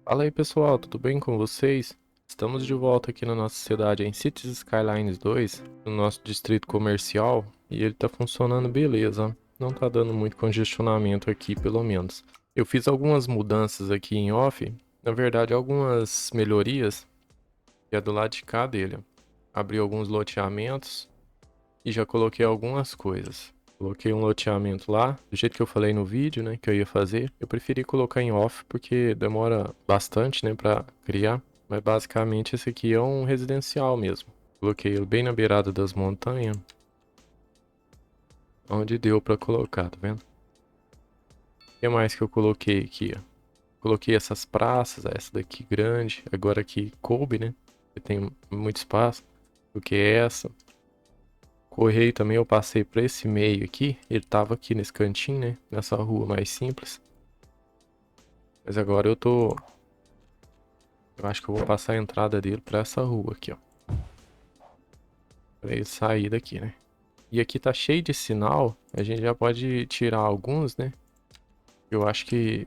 Fala aí pessoal, tudo bem com vocês? Estamos de volta aqui na nossa cidade em Cities Skylines 2, no nosso distrito comercial, e ele tá funcionando beleza. Não tá dando muito congestionamento aqui, pelo menos. Eu fiz algumas mudanças aqui em off, na verdade algumas melhorias, que é do lado de cá dele. Abri alguns loteamentos e já coloquei algumas coisas. Coloquei um loteamento lá, do jeito que eu falei no vídeo, né, que eu ia fazer. Eu preferi colocar em off porque demora bastante, né, pra criar. Mas basicamente esse aqui é um residencial mesmo. Coloquei ele bem na beirada das montanhas, onde deu pra colocar, tá vendo? O que mais que eu coloquei aqui, ó? Coloquei essas praças, essa daqui grande, agora aqui coube, né? Que tem muito espaço. Do que essa. Correio também eu passei pra esse meio aqui. Ele tava aqui nesse cantinho, né? Nessa rua mais simples. Mas agora eu acho que eu vou passar a entrada dele pra essa rua aqui, ó. Pra ele sair daqui, né? E aqui tá cheio de sinal. A gente já pode tirar alguns, né? Eu acho que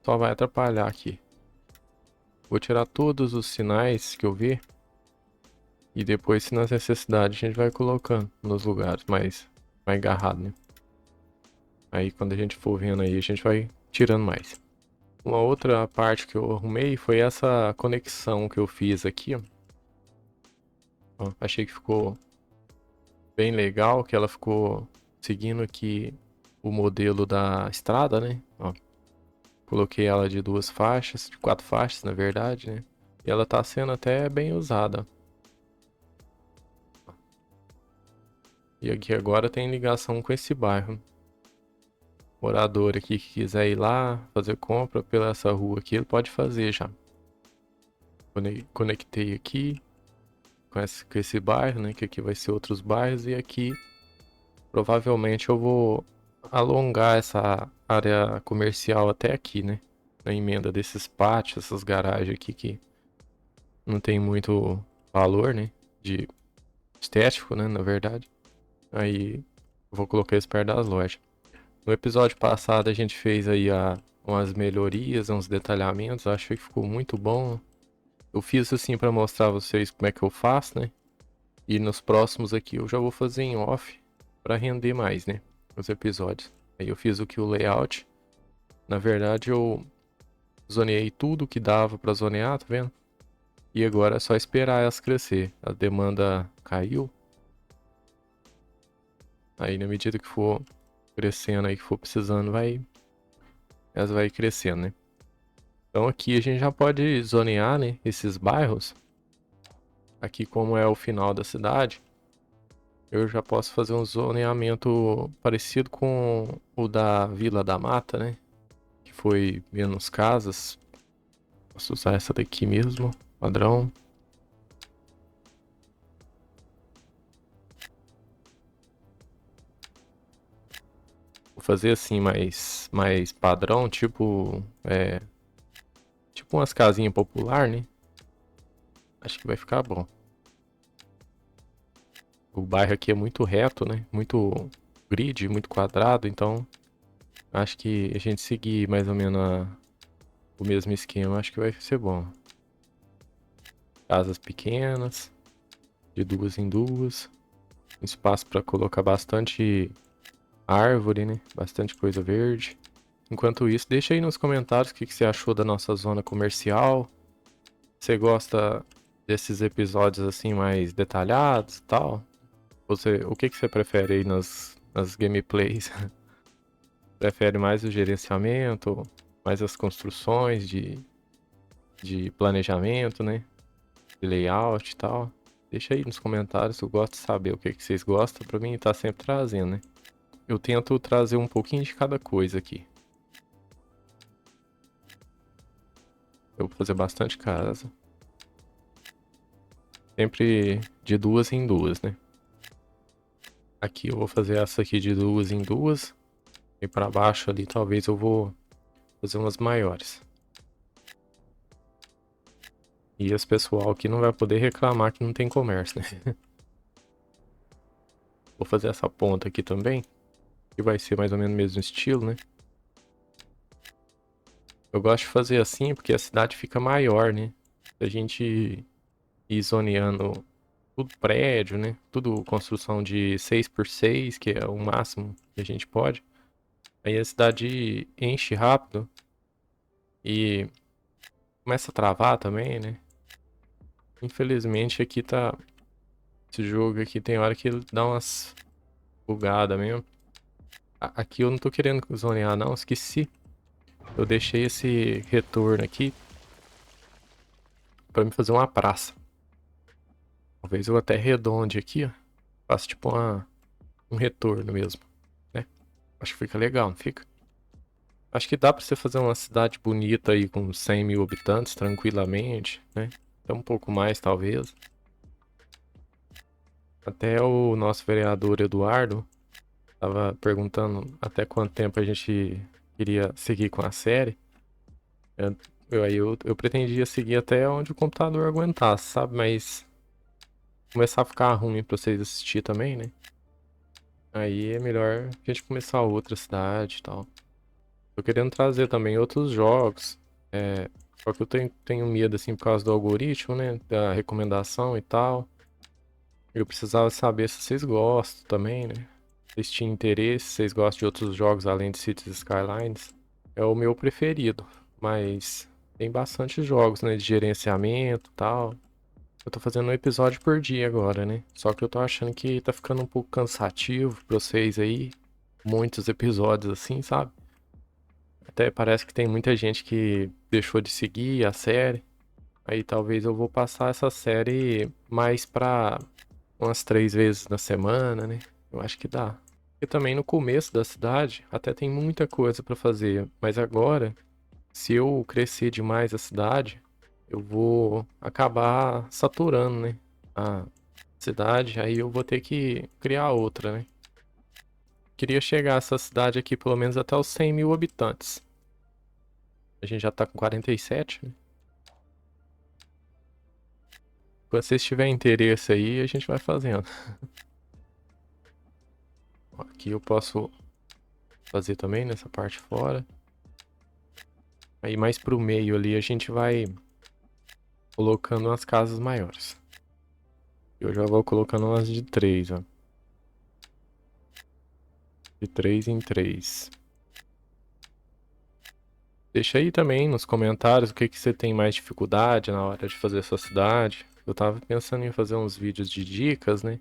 só vai atrapalhar aqui. Vou tirar todos os sinais que eu ver. E depois, se na necessidade, a gente vai colocando nos lugares mais agarrado, né? Aí quando a gente for vendo aí, a gente vai tirando mais. Uma outra parte que eu arrumei foi essa conexão que eu fiz aqui, ó. Ó, achei que ficou bem legal, que ela ficou seguindo aqui o modelo da estrada, né? Ó, coloquei ela de duas faixas, de quatro faixas, na verdade, né? E ela tá sendo até bem usada. E aqui agora tem ligação com esse bairro. Morador aqui que quiser ir lá fazer compra pela essa rua aqui, ele pode fazer já. Conectei aqui com esse bairro, né? Que aqui vai ser outros bairros. E aqui provavelmente eu vou alongar essa área comercial até aqui, né? Na emenda desses pátios, essas garagens aqui que não tem muito valor, né? De estético, né? Na verdade. Aí eu vou colocar isso perto das lojas. No episódio passado a gente fez aí umas melhorias, uns detalhamentos. Acho que ficou muito bom. Eu fiz isso assim para mostrar a vocês como é que eu faço, né? E nos próximos aqui eu já vou fazer em off para render mais, né? Os episódios. Aí eu fiz o layout. Na verdade eu zoneei tudo que dava para zonear, tá vendo? E agora é só esperar elas crescer. A demanda caiu. Aí na medida que for crescendo aí, que for precisando, elas vai crescendo, né? Então aqui a gente já pode zonear, né, esses bairros. Aqui como é o final da cidade, eu já posso fazer um zoneamento parecido com o da Vila da Mata, né? Que foi menos casas. Posso usar essa daqui mesmo, padrão. Vou fazer assim mais padrão, tipo umas casinhas popular, né? Acho que vai ficar bom. O bairro aqui é muito reto, né? Muito grid, muito quadrado, então acho que a gente seguir mais ou menos o mesmo esquema, acho que vai ser bom. Casas pequenas, de duas em duas, espaço para colocar bastante árvore, né? Bastante coisa verde. Enquanto isso, deixa aí nos comentários o que você achou da nossa zona comercial. Você gosta desses episódios assim mais detalhados e tal? O que você prefere aí nas gameplays? Prefere mais o gerenciamento, mais as construções de planejamento, né? De layout e tal? Deixa aí nos comentários, eu gosto de saber o que vocês gostam pra mim tá sempre trazendo, né? Eu tento trazer um pouquinho de cada coisa aqui. Eu vou fazer bastante casa. Sempre de duas em duas, né? Aqui eu vou fazer essa aqui de duas em duas. E pra baixo ali talvez eu vou fazer umas maiores. E esse pessoal aqui não vai poder reclamar que não tem comércio, né? Vou fazer essa ponta aqui também. Que vai ser mais ou menos o mesmo estilo, né? Eu gosto de fazer assim porque a cidade fica maior, né? Se a gente ir zoneando tudo prédio, né? Tudo construção de 6x6, que é o máximo que a gente pode. Aí a cidade enche rápido e começa a travar também, né? Infelizmente aqui tá... Esse jogo aqui tem hora que ele dá umas bugadas mesmo. Aqui eu não tô querendo zonear não, esqueci. Eu deixei esse retorno aqui pra me fazer uma praça. Talvez eu até redonde aqui, ó. Faço tipo um retorno mesmo, né? Acho que fica legal, não fica? Acho que dá pra você fazer uma cidade bonita aí com 100 mil habitantes tranquilamente, né? Até um pouco mais, talvez. Até o nosso vereador Eduardo tava perguntando até quanto tempo a gente queria seguir com a série. Eu pretendia seguir até onde o computador aguentasse, sabe? Mas começar a ficar ruim pra vocês assistir também, né? Aí é melhor a gente começar outra cidade e tal. Tô querendo trazer também outros jogos. Só que eu tenho medo, assim, por causa do algoritmo, né? Da recomendação e tal. Eu precisava saber se vocês gostam também, né? Se vocês tinham interesse, se vocês gostam de outros jogos além de Cities Skylines. É o meu preferido, mas tem bastante jogos, né? De gerenciamento e tal. Eu tô fazendo um episódio por dia agora, né? Só que eu tô achando que tá ficando um pouco cansativo pra vocês aí. Muitos episódios assim, sabe? Até parece que tem muita gente que deixou de seguir a série. Aí talvez eu vou passar essa série mais pra umas 3 vezes na semana, né? Eu acho que dá. E também no começo da cidade até tem muita coisa pra fazer. Mas agora, se eu crescer demais a cidade, eu vou acabar saturando, né? A cidade, aí eu vou ter que criar outra, né? Queria chegar a essa cidade aqui pelo menos até os 100 mil habitantes. A gente já tá com 47, né? Quando vocês tiverem interesse aí, a gente vai fazendo. Aqui eu posso fazer também nessa parte fora. Aí mais pro meio ali a gente vai colocando umas casas maiores. Eu já vou colocando umas de 3, ó. De 3 em 3. Deixa aí também nos comentários o que que você tem mais dificuldade na hora de fazer a sua cidade. Eu tava pensando em fazer uns vídeos de dicas, né?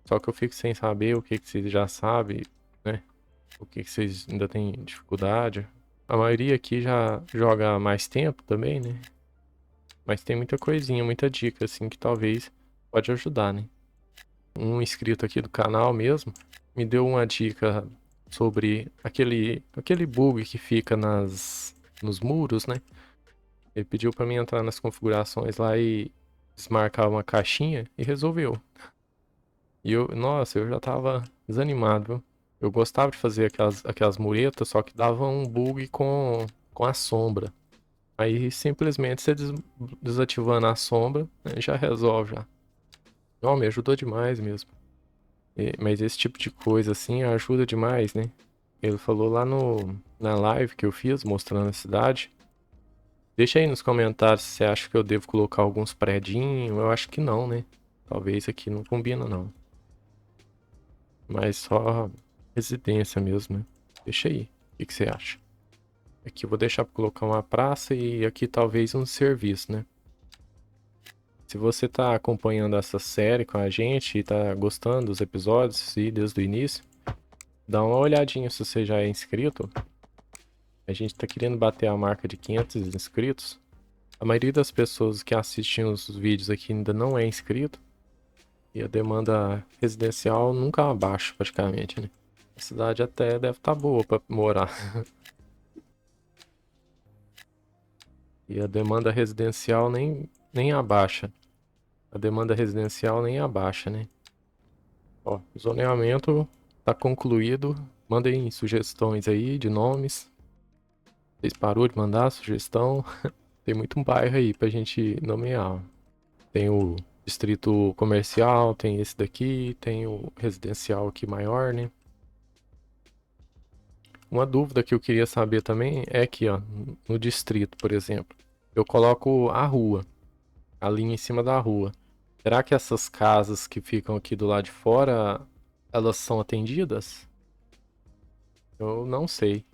Só que eu fico sem saber o que que vocês já sabem, né? O que que vocês ainda têm dificuldade. A maioria aqui já joga há mais tempo também, né? Mas tem muita coisinha, muita dica, assim, que talvez pode ajudar, né? Um inscrito aqui do canal mesmo me deu uma dica sobre aquele bug que fica nos muros, né? Ele pediu pra mim entrar nas configurações lá e desmarcar uma caixinha e resolveu. E nossa, eu já tava desanimado, viu? Eu gostava de fazer aquelas muretas, só que dava um bug com a sombra. Aí simplesmente você desativando a sombra, né, já resolve já. Não, me ajudou demais mesmo. Mas esse tipo de coisa assim ajuda demais, né? Ele falou lá na live que eu fiz mostrando a cidade. Deixa aí nos comentários se você acha que eu devo colocar alguns predinhos. Eu acho que não, né? Talvez aqui não combina não. Mas só residência mesmo, né? Deixa aí. O que você acha? Aqui eu vou deixar pra colocar uma praça e aqui talvez um serviço, né? Se você tá acompanhando essa série com a gente e tá gostando dos episódios e desde o início, dá uma olhadinha se você já é inscrito. A gente tá querendo bater a marca de 500 inscritos. A maioria das pessoas que assistem os vídeos aqui ainda não é inscrito. E a demanda residencial nunca abaixa praticamente, né? A cidade até deve estar boa pra morar. E a demanda residencial nem abaixa. A demanda residencial nem abaixa, né? Ó, o zoneamento tá concluído. Mandem sugestões aí de nomes. Vocês parou de mandar sugestão? Tem muito bairro aí pra gente nomear. Tem o distrito comercial, tem esse daqui, tem o residencial aqui maior, né? Uma dúvida que eu queria saber também é aqui, ó, no distrito, por exemplo. Eu coloco a rua, a linha em cima da rua. Será que essas casas que ficam aqui do lado de fora, elas são atendidas? Eu não sei.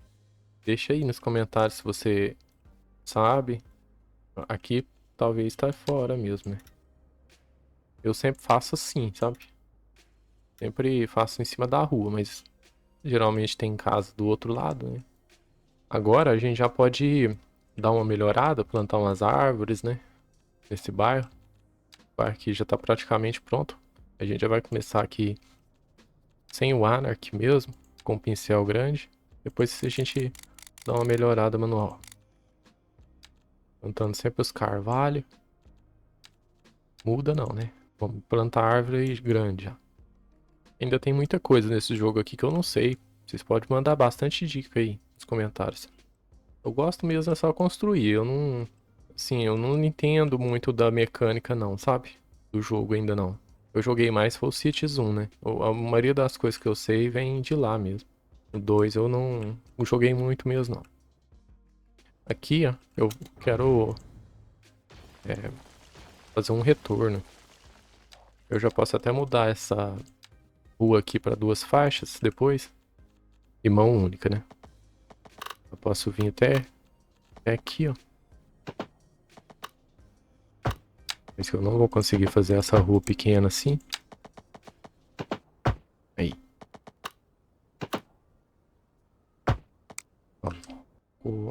Deixa aí nos comentários se você sabe. Aqui talvez tá fora mesmo, né? Eu sempre faço assim, sabe? Sempre faço em cima da rua, mas geralmente tem casa do outro lado, né? Agora a gente já pode dar uma melhorada, plantar umas árvores, né? Nesse bairro. O bairro aqui já tá praticamente pronto. A gente já vai começar aqui sem o Anarch mesmo, com o pincel grande. Depois a gente dá uma melhorada manual. Plantando sempre os carvalho. Muda não, né? Vamos plantar árvore grande já. Ainda tem muita coisa nesse jogo aqui que eu não sei. Vocês podem mandar bastante dica aí nos comentários. Eu gosto mesmo é só construir. Eu não. Assim, eu não entendo muito da mecânica, não, sabe? Do jogo ainda não. Eu joguei mais foi o Cities 1, né? A maioria das coisas que eu sei vem de lá mesmo. O 2 eu não joguei muito mesmo, não. Aqui, ó, eu quero fazer um retorno. Eu já posso até mudar essa rua aqui para duas faixas depois. E mão única, né? Eu posso vir até aqui, ó. Mas eu não vou conseguir fazer essa rua pequena assim. Aí. Ó.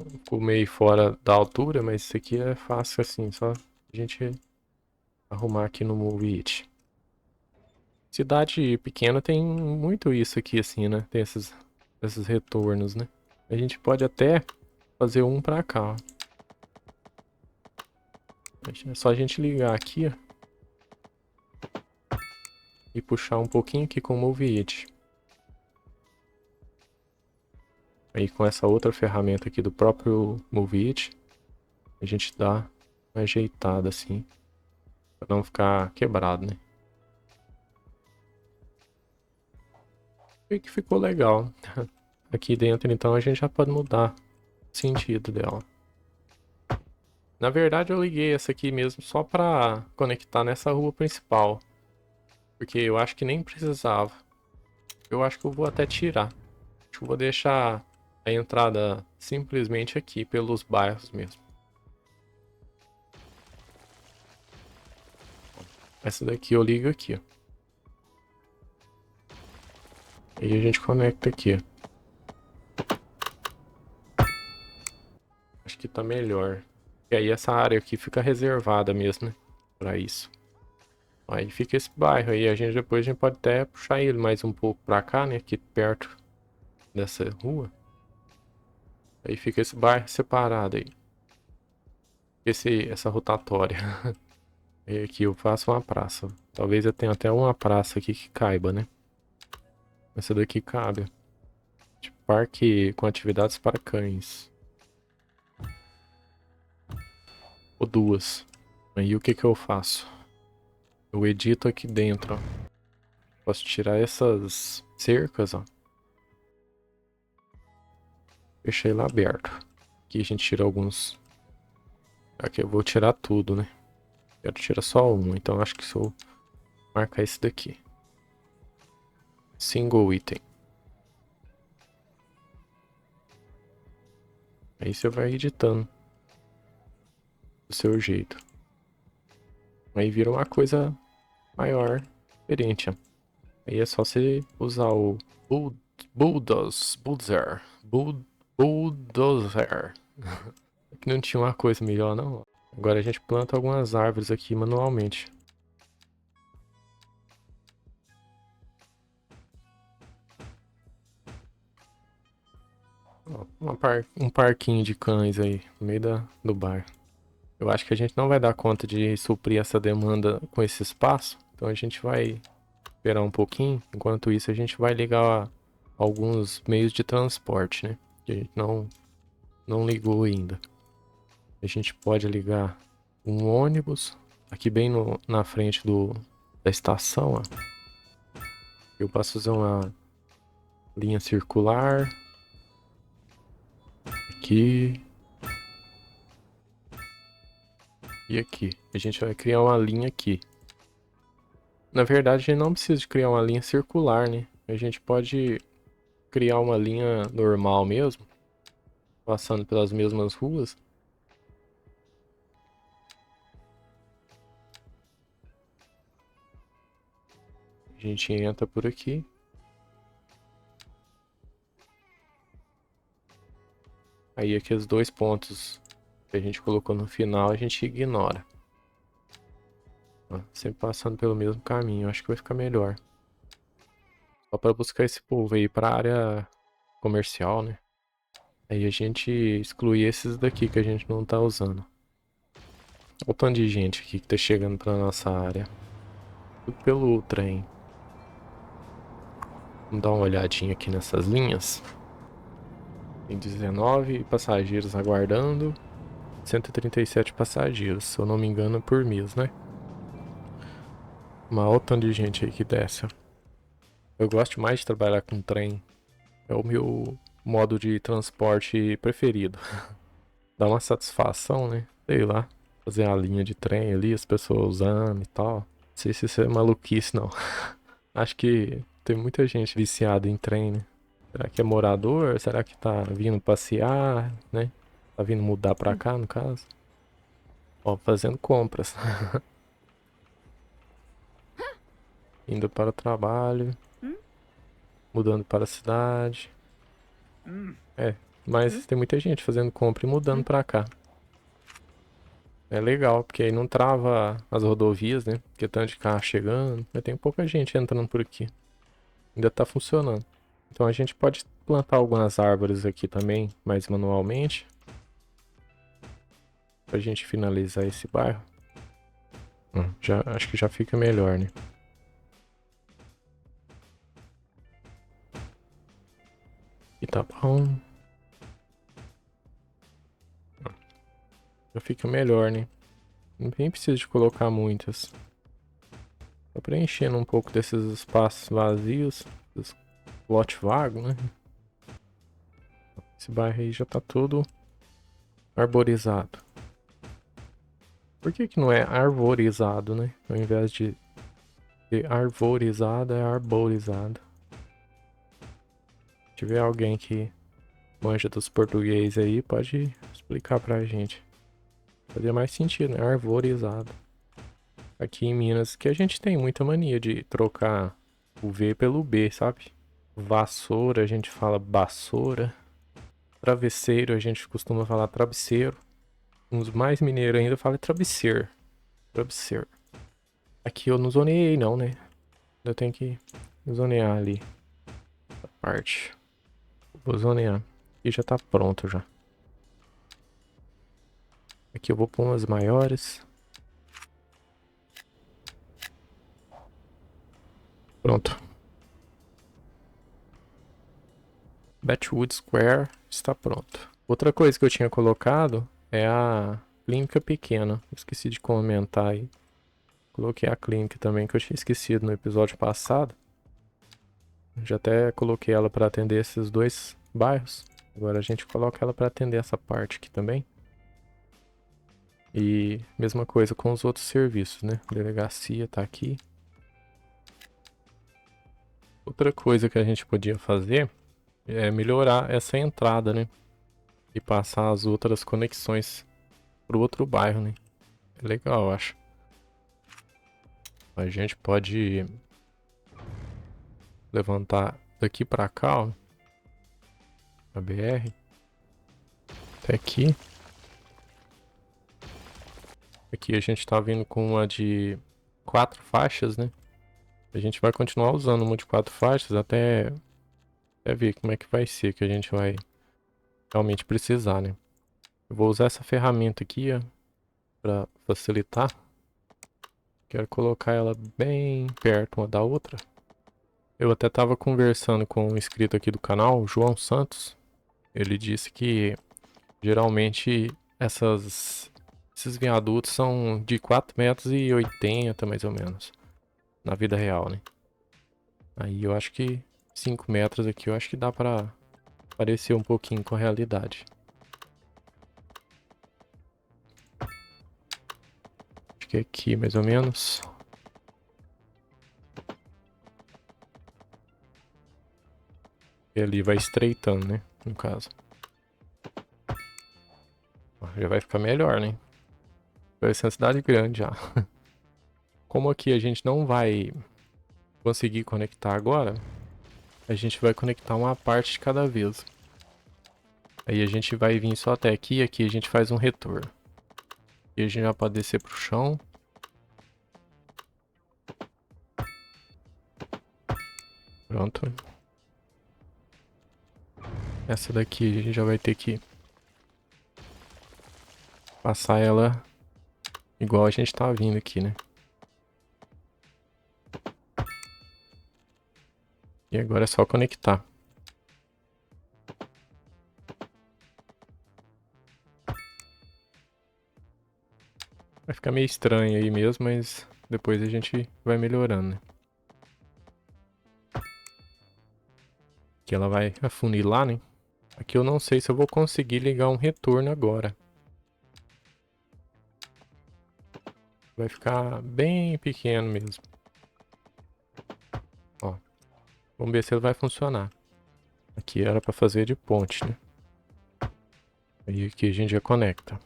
Ficou meio fora da altura, mas isso aqui é fácil assim, só a gente arrumar aqui no Move It. Cidade pequena tem muito isso aqui assim, né? Tem esses retornos, né? A gente pode até fazer um pra cá, ó. É só a gente ligar aqui, ó. E puxar um pouquinho aqui com o Move It. Aí com essa outra ferramenta aqui do próprio Move It, a gente dá uma ajeitada assim, pra não ficar quebrado, né? E que ficou legal. Aqui dentro então a gente já pode mudar o sentido dela. Na verdade eu liguei essa aqui mesmo só pra conectar nessa rua principal. Porque eu acho que nem precisava. Eu acho que eu vou até tirar. Acho que eu vou deixar a entrada simplesmente aqui pelos bairros mesmo. Essa daqui eu ligo aqui, ó. E a gente conecta aqui, ó. Acho que tá melhor. E aí essa área aqui fica reservada mesmo, né? Pra isso. Aí fica esse bairro aí. Depois a gente pode até puxar ele mais um pouco pra cá, né? Aqui perto dessa rua. Aí fica esse bairro separado aí. Essa rotatória. E aqui eu faço uma praça. Talvez eu tenha até uma praça aqui que caiba, né? Essa daqui cabe. Tipo, parque com atividades para cães. Ou duas. Aí o que que eu faço? Eu edito aqui dentro, ó. Posso tirar essas cercas, ó. Deixei lá aberto. Aqui a gente tira alguns. Aqui eu vou tirar tudo, né? Quero tirar só um, então acho que se eu marcar esse daqui. Single item. Aí você vai editando do seu jeito. Aí vira uma coisa maior, diferente, ó. Aí é só você usar o Bulldozer. Bulldozer. Aqui não tinha uma coisa melhor, não. Agora a gente planta algumas árvores aqui manualmente. Ó, um parquinho de cães aí, no meio do bairro. Eu acho que a gente não vai dar conta de suprir essa demanda com esse espaço. Então a gente vai esperar um pouquinho. Enquanto isso, a gente vai ligar alguns meios de transporte, né? Que a gente não ligou ainda. A gente pode ligar um ônibus aqui bem na frente da estação, ó. Eu posso fazer uma linha circular. aqui. E aqui. A gente vai criar uma linha aqui. Na verdade, a gente não precisa de criar uma linha circular, né? A gente pode criar uma linha normal mesmo, passando pelas mesmas ruas. A gente entra por aqui. Aí aqueles 2 pontos que a gente colocou no final, a gente ignora. Ó, sempre passando pelo mesmo caminho, acho que vai ficar melhor. Só para buscar esse povo aí para área comercial, né? Aí a gente exclui esses daqui que a gente não tá usando. Olha o tanto de gente aqui que tá chegando pra nossa área. Tudo pelo trem. Vamos dar uma olhadinha aqui nessas linhas. Tem 19 passageiros aguardando. 137 passageiros, se eu não me engano, por mês, né? Uma alta de gente aí que desce. Eu gosto mais de trabalhar com trem. É o meu modo de transporte preferido. Dá uma satisfação, né? Sei lá. Fazer a linha de trem ali, as pessoas usando e tal. Não sei se isso é maluquice, não. Acho que tem muita gente viciada em trem, né? Será que é morador? Será que tá vindo passear, né? Tá vindo mudar pra cá, no caso? Ó, fazendo compras. Indo para o trabalho. Mudando para a cidade. É, mas tem muita gente fazendo compra e mudando pra cá. É legal, porque aí não trava as rodovias, né? Porque tanto de carro chegando. Mas tem pouca gente entrando por aqui. Ainda tá funcionando. Então a gente pode plantar algumas árvores aqui também, mais manualmente. Pra gente finalizar esse bairro. Acho que já fica melhor, né? E tá bom. Já fica melhor, né? Nem precisa de colocar muitas. Tá preenchendo um pouco desses espaços vazios. Dos lote vago, né? Esse bairro aí já tá todo arborizado. Por que que não é arvorizado, né? Ao invés de ser arvorizado, é arborizado. Se tiver alguém que manja dos português aí, pode explicar pra gente. Fazia mais sentido, né? Arvorizado. Aqui em Minas, que a gente tem muita mania de trocar o V pelo B, sabe? Vassoura, a gente fala vassoura. Travesseiro, a gente costuma falar travesseiro. Uns mais mineiros ainda falam travesseiro. Travesseiro. Aqui eu não zoneei não, né? Eu tenho que zonear ali. Essa parte. Vou zonear. E já tá pronto já. Aqui eu vou pôr umas maiores. Pronto. Batchwood Square está pronto. Outra coisa que eu tinha colocado é a clínica pequena. Esqueci de comentar aí. Coloquei a clínica também, que eu tinha esquecido no episódio passado. Já até coloquei ela para atender esses 2 bairros. Agora a gente coloca ela para atender essa parte aqui também. E mesma coisa com os outros serviços, né? Delegacia tá aqui. Outra coisa que a gente podia fazer é melhorar essa entrada, né? E passar as outras conexões pro outro bairro, né? É legal, eu acho. A gente pode levantar daqui pra cá, ó. A BR. Até aqui. Aqui a gente tá vindo com uma de 4 faixas, né? A gente vai continuar usando uma de 4 faixas até ver como é que vai ser, que a gente vai realmente precisar, né? Eu vou usar essa ferramenta aqui, ó, pra facilitar. Quero colocar ela bem perto uma da outra. Eu até tava conversando com um inscrito aqui do canal, o João Santos. Ele disse que geralmente esses viadutos são de 4,80 metros mais ou menos. Na vida real, né? Aí eu acho que 5 metros aqui eu acho que dá pra parecer um pouquinho com a realidade. que é aqui, mais ou menos. E ali vai estreitando, né? No caso. Ó, já vai ficar melhor, né? Vai ser uma cidade grande já. Como aqui a gente não vai conseguir conectar agora, a gente vai conectar uma parte de cada vez. Aí a gente vai vir só até aqui e aqui a gente faz um retorno. E a gente já pode descer pro chão. Pronto. Essa daqui a gente já vai ter que passar ela igual a gente tá vindo aqui, né? E agora é só conectar. Vai ficar meio estranho aí mesmo, mas depois a gente vai melhorando, né? Aqui ela vai afunilar, né? Aqui eu não sei se eu vou conseguir ligar um retorno agora. Vai ficar bem pequeno mesmo. Ó, vamos ver se ele vai funcionar. Aqui era para fazer de ponte, né? Aí aqui a gente já conecta.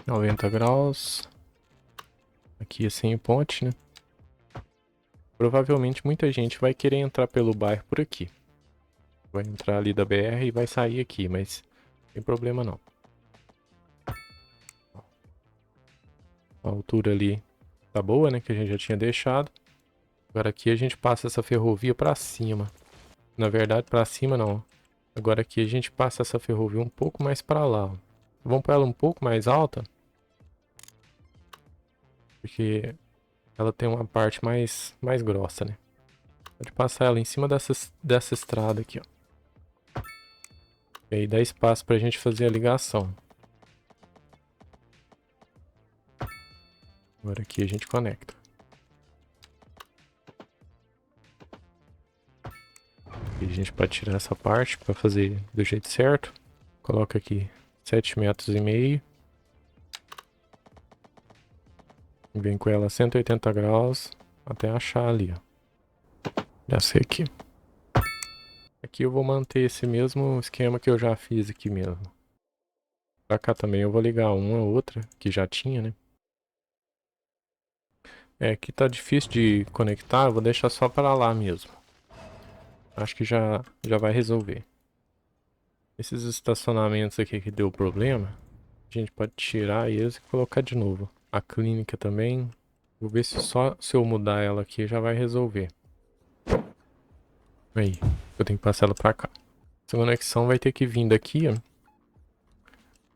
90 graus. Aqui assim ponte, né? Provavelmente muita gente vai querer entrar pelo bairro por aqui. Vai entrar ali da BR e vai sair aqui, mas não tem problema não. A altura ali tá boa, né? Que a gente já tinha deixado. Agora aqui a gente passa essa ferrovia para cima. Na verdade, para cima não. Agora aqui a gente passa essa ferrovia um pouco mais para lá. Ó. Vamos para ela um pouco mais alta. Porque ela tem uma parte mais grossa, né? Pode passar ela em cima dessa estrada aqui, ó. E aí dá espaço pra gente fazer a ligação. Agora aqui a gente conecta. E a gente pode tirar essa parte para fazer do jeito certo. Coloca aqui 7,5 metros. E vem com ela a 180 graus até achar ali, ó. Já sei aqui. Aqui eu vou manter esse mesmo esquema que eu já fiz aqui mesmo. Pra cá também eu vou ligar uma ou outra, que já tinha, né? É, aqui tá difícil de conectar, eu vou deixar só para lá mesmo. Acho que já vai resolver. Esses estacionamentos aqui que deu problema, a gente pode tirar eles e colocar de novo. A clínica também. Vou ver se só se eu mudar ela aqui já vai resolver. Aí, eu tenho que passar ela pra cá. Essa conexão vai ter que vir daqui, ó.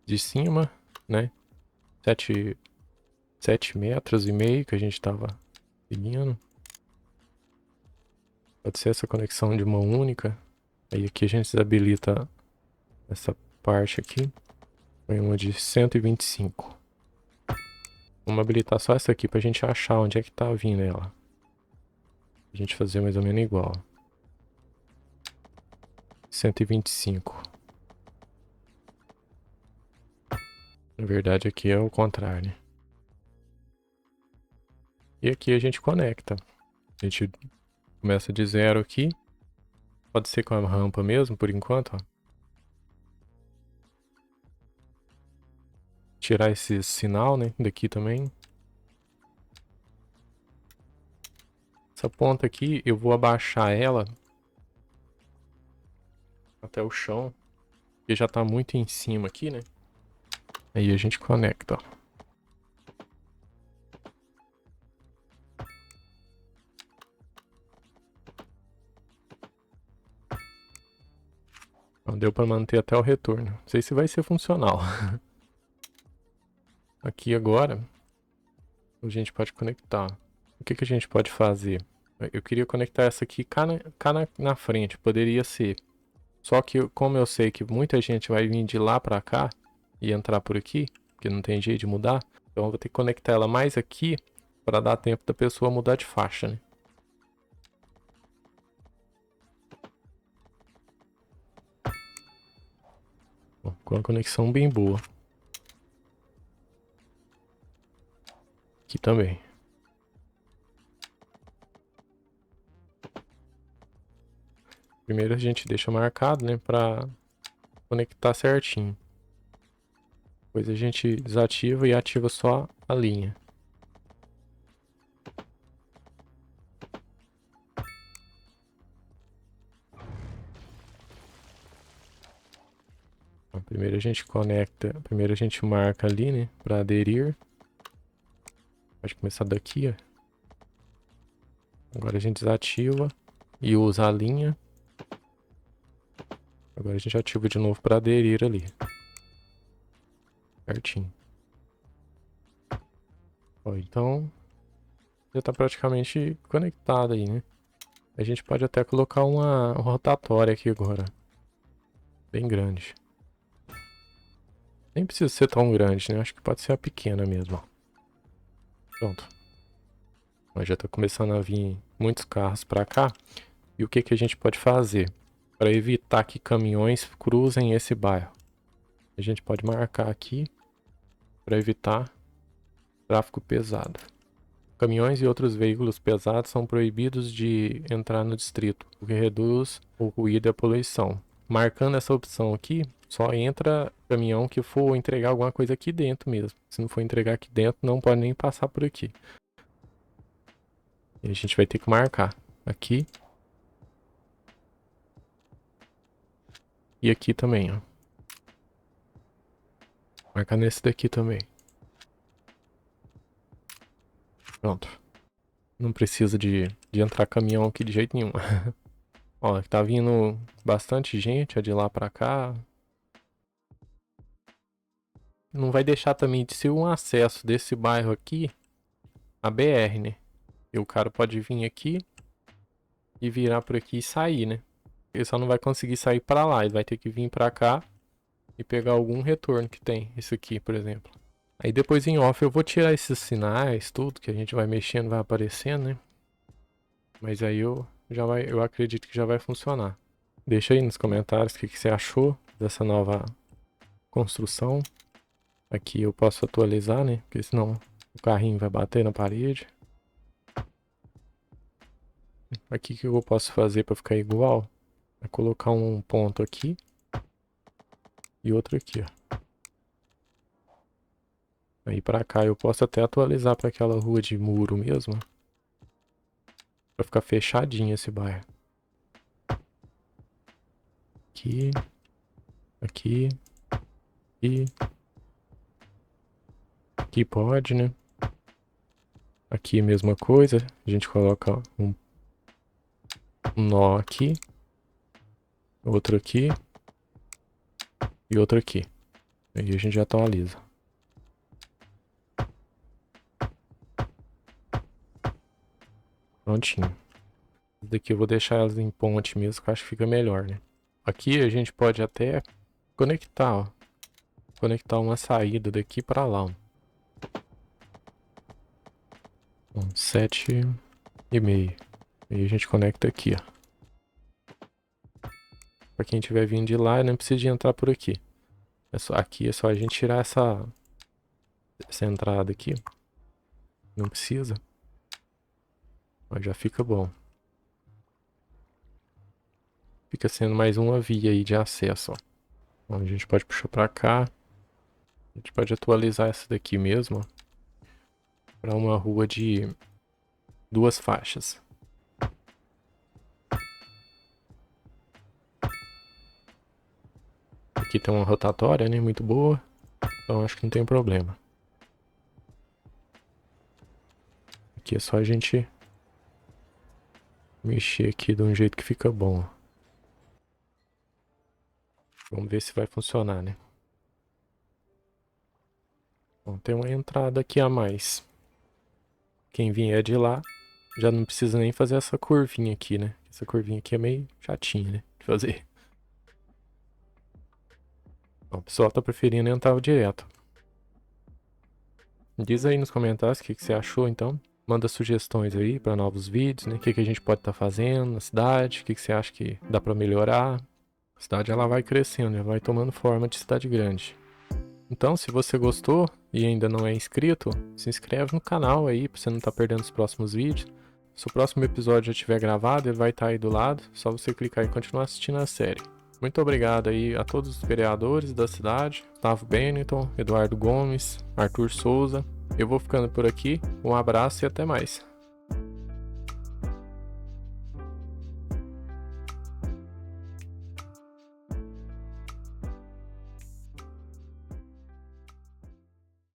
De cima, né? 7,5 metros que a gente tava seguindo. Pode ser essa conexão de mão única. Aí aqui a gente desabilita essa parte aqui. Põe uma de 125. Vamos habilitar só essa aqui pra gente achar onde é que tá vindo ela. A gente fazer mais ou menos igual. 125. Na verdade aqui é o contrário, né? E aqui a gente conecta. A gente começa de zero aqui. Pode ser com a rampa mesmo, por enquanto, ó. Tirar esse sinal, né? Daqui também. Essa ponta aqui, eu vou abaixar ela até o chão. Porque já tá muito em cima aqui, né? Aí a gente conecta, ó. Ó, deu pra manter até o retorno. Não sei se vai ser funcional. Aqui agora, a gente pode conectar. O que que a gente pode fazer? Eu queria conectar essa aqui cá na frente. Poderia ser. Só que como eu sei que muita gente vai vir de lá pra cá e entrar por aqui, porque não tem jeito de mudar, então eu vou ter que conectar ela mais aqui para dar tempo da pessoa mudar de faixa, né? Ó, com uma conexão bem boa. Aqui também. Primeiro a gente deixa marcado, né, pra conectar certinho. Depois a gente desativa e ativa só a linha. Primeiro a gente conecta, primeiro a gente marca ali, né, pra aderir. Pode começar daqui, ó. Agora a gente desativa e usa a linha. Agora a gente ativa de novo para aderir ali. Certinho. Ó, então já tá praticamente conectado aí, né? A gente pode até colocar uma rotatória aqui agora. Bem grande. Nem precisa ser tão grande, né? Acho que pode ser a pequena mesmo. Pronto. Ó, já tá começando a vir muitos carros para cá. E o que que a gente pode fazer para evitar que caminhões cruzem esse bairro? A gente pode marcar aqui para evitar tráfego pesado. Caminhões e outros veículos pesados são proibidos de entrar no distrito, o que reduz o ruído e a poluição. Marcando essa opção aqui, só entra caminhão que for entregar alguma coisa aqui dentro mesmo. Se não for entregar aqui dentro, não pode nem passar por aqui. E a gente vai ter que marcar aqui e aqui também, ó. Marcar nesse daqui também. Pronto. Não precisa de entrar caminhão aqui de jeito nenhum. Ó, tá vindo bastante gente, é de lá pra cá. Não vai deixar também de ser um acesso desse bairro aqui a BR, né? E o cara pode vir aqui e virar por aqui e sair, né? Ele só não vai conseguir sair pra lá, ele vai ter que vir pra cá e pegar algum retorno que tem. Isso aqui, por exemplo. Aí depois em off eu vou tirar esses sinais, tudo que a gente vai mexendo, vai aparecendo, né? Mas aí eu acredito que já vai funcionar. Deixa aí nos comentários o que você achou dessa nova construção. Aqui eu posso atualizar, né? Porque senão o carrinho vai bater na parede. Aqui o que eu posso fazer para ficar igual? É colocar um ponto aqui e outro aqui, ó. Aí para cá eu posso até atualizar para aquela rua de muro mesmo, para ficar fechadinho esse bairro. Aqui, aqui e aqui pode, né? Aqui mesma coisa, a gente coloca um nó aqui, outro aqui e outro aqui. Aí a gente já atualiza. Prontinho. Esse daqui eu vou deixar elas em ponte mesmo, que eu acho que fica melhor, né? Aqui a gente pode até conectar, ó. Conectar uma saída daqui pra lá, ó. 7,5. Aí a gente conecta aqui, ó. Pra quem estiver vindo de lá, não precisa de entrar por aqui. Aqui é só a gente tirar essa entrada aqui. Não precisa. Mas já fica bom. Fica sendo mais uma via aí de acesso, ó. Então, a gente pode puxar pra cá. A gente pode atualizar essa daqui mesmo, ó. Pra uma rua de 2 faixas. Aqui tem uma rotatória, né? Muito boa. Então acho que não tem problema. Aqui é só a gente mexer aqui de um jeito que fica bom. Vamos ver se vai funcionar, né? Bom, tem uma entrada aqui a mais. Quem vier de lá já não precisa nem fazer essa curvinha aqui, né? Essa curvinha aqui é meio chatinha, né? De fazer. Bom, o pessoal tá preferindo entrar direto. Diz aí nos comentários o que você achou, então. Manda sugestões aí para novos vídeos, né? O que a gente pode estar fazendo na cidade, o que você acha que dá para melhorar. A cidade ela vai crescendo, ela vai tomando forma de cidade grande. Então, se você gostou e ainda não é inscrito, se inscreve no canal aí pra você não estar perdendo os próximos vídeos. Se o próximo episódio já estiver gravado, ele vai estar aí do lado, só você clicar e continuar assistindo a série. Muito obrigado aí a todos os vereadores da cidade, Gustavo Bennington, Eduardo Gomes, Arthur Souza. Eu vou ficando por aqui, um abraço e até mais.